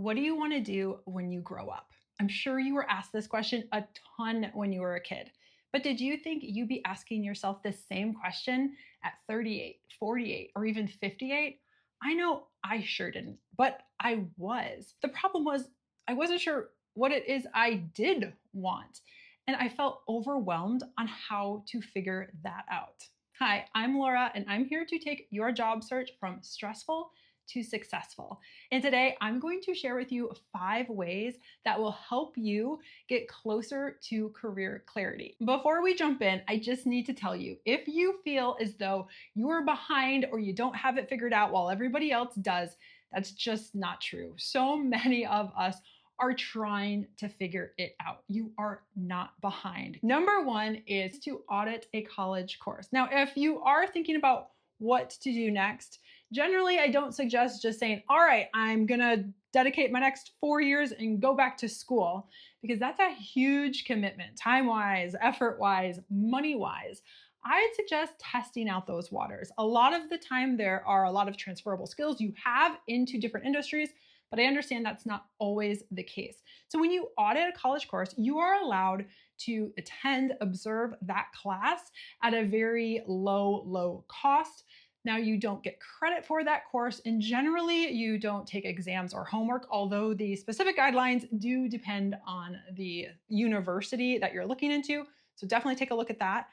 What do you want to do when you grow up? I'm sure you were asked this question a ton when you were a kid. But did you think you'd be asking yourself this same question at 38, 48, or even 58? I know I sure didn't, but I was. The problem was I wasn't sure what it is I did want, and I felt overwhelmed on how to figure that out. Hi, I'm Laura, and I'm here to take your job search from stressful to successful. And today I'm going to share with you 5 ways that will help you get closer to career clarity. Before we jump in, I just need to tell you, if you feel as though you're behind or you don't have it figured out while everybody else does, that's just not true. So many of us are trying to figure it out. You are not behind. Number one is to audit a college course. Now, if you are thinking about what to do next, generally, I don't suggest just saying, all right, I'm going to dedicate my next 4 years and go back to school, because that's a huge commitment, time wise, effort wise, money wise. I'd suggest testing out those waters. A lot of the time, there are a lot of transferable skills you have into different industries, but I understand that's not always the case. So when you audit a college course, you are allowed to attend, observe that class at a very low cost. Now, you don't get credit for that course, and generally, you don't take exams or homework, although the specific guidelines do depend on the university that you're looking into. So definitely take a look at that.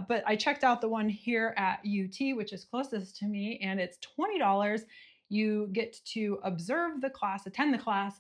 But I checked out the one here at UT, which is closest to me, and it's $20. You get to observe the class, attend the class,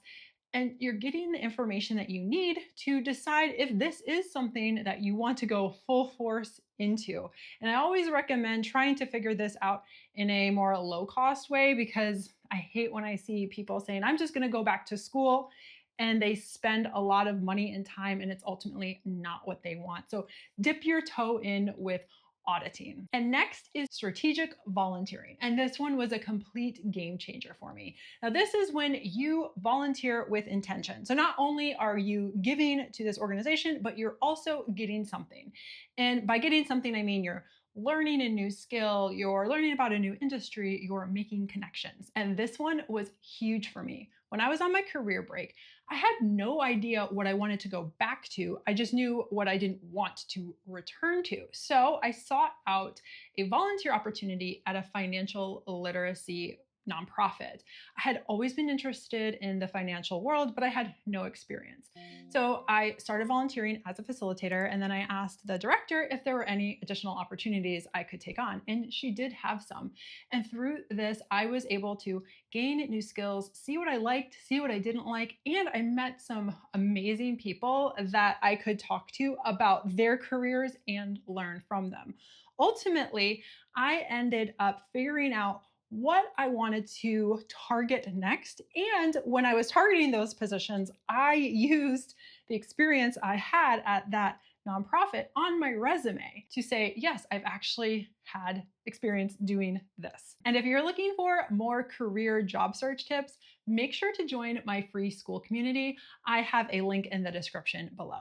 and you're getting the information that you need to decide if this is something that you want to go full force into. And I always recommend trying to figure this out in a more low cost way, because I hate when I see people saying, I'm just going to go back to school, and they spend a lot of money and time, and it's ultimately not what they want. So dip your toe in with auditing. And next is strategic volunteering. And this one was a complete game changer for me. Now, this is when you volunteer with intention. So not only are you giving to this organization, but you're also getting something. And by getting something, I mean you're learning a new skill, you're learning about a new industry, you're making connections. And this one was huge for me. When I was on my career break, I had no idea what I wanted to go back to. I just knew what I didn't want to return to. So I sought out a volunteer opportunity at a financial literacy nonprofit. I had always been interested in the financial world, but I had no experience. So I started volunteering as a facilitator, and then I asked the director if there were any additional opportunities I could take on, and she did have some. And through this, I was able to gain new skills, see what I liked, see what I didn't like, and I met some amazing people that I could talk to about their careers and learn from them. Ultimately, I ended up figuring out what I wanted to target next. And when I was targeting those positions, I used the experience I had at that nonprofit on my resume to say, yes, I've actually had experience doing this. And if you're looking for more career job search tips, make sure to join my free school community. I have a link in the description below.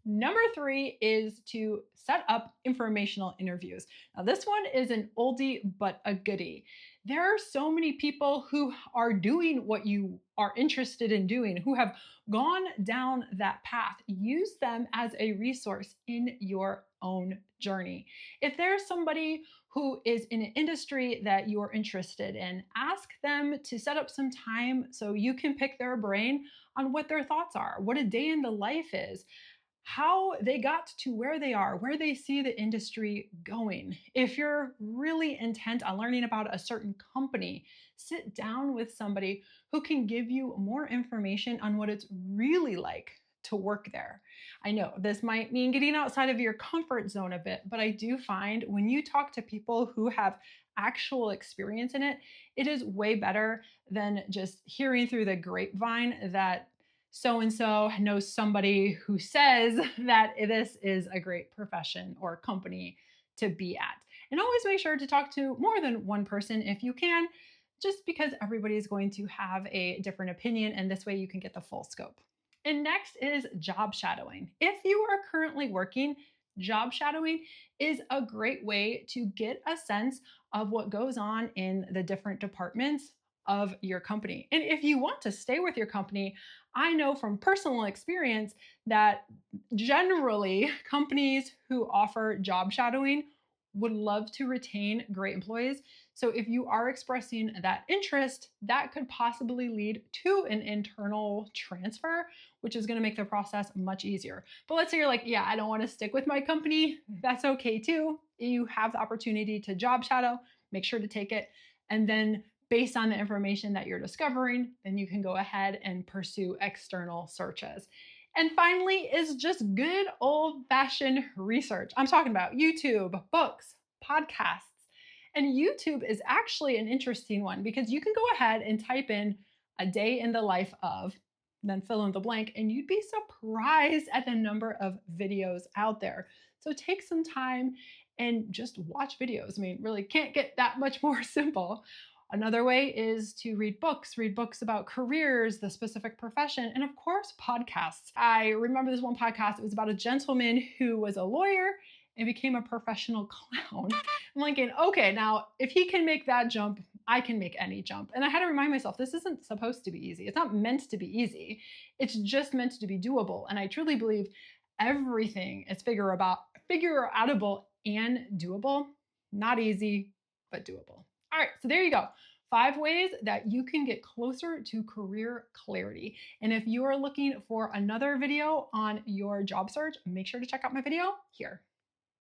Number 3 is to set up informational interviews. Now, this one is an oldie but a goodie. There are so many people who are doing what you are interested in doing, who have gone down that path. Use them as a resource in your own journey. If there's somebody who is in an industry that you're interested in, ask them to set up some time so you can pick their brain on what their thoughts are, what a day in the life is, how they got to where they are, where they see the industry going. If you're really intent on learning about a certain company, sit down with somebody who can give you more information on what it's really like to work there. I know this might mean getting outside of your comfort zone a bit, but I do find when you talk to people who have actual experience in it, it is way better than just hearing through the grapevine that so and so knows somebody who says that this is a great profession or company to be at. And always make sure to talk to more than one person if you can, just because everybody is going to have a different opinion, and this way you can get the full scope. And next is job shadowing. If you are currently working, job shadowing is a great way to get a sense of what goes on in the different departments of your company. And if you want to stay with your company, I know from personal experience that generally companies who offer job shadowing would love to retain great employees. So if you are expressing that interest, that could possibly lead to an internal transfer, which is going to make the process much easier. But let's say you're like, yeah, I don't want to stick with my company. That's okay too. You have the opportunity to job shadow, make sure to take it. And then based on the information that you're discovering, then you can go ahead and pursue external searches. And finally, is just good old fashioned research. I'm talking about YouTube, books, podcasts. And YouTube is actually an interesting one because you can go ahead and type in a day in the life of, then fill in the blank, and you'd be surprised at the number of videos out there. So take some time and just watch videos. I mean, really can't get that much more simple. Another way is to read books about careers, the specific profession, and of course, podcasts. I remember this one podcast, it was about a gentleman who was a lawyer and became a professional clown. I'm thinking, okay, now if he can make that jump, I can make any jump. And I had to remind myself, this isn't supposed to be easy. It's not meant to be easy. It's just meant to be doable. And I truly believe everything is figureoutable and doable. Not easy, but doable. All right, so there you go. 5 ways that you can get closer to career clarity. And if you are looking for another video on your job search, make sure to check out my video here.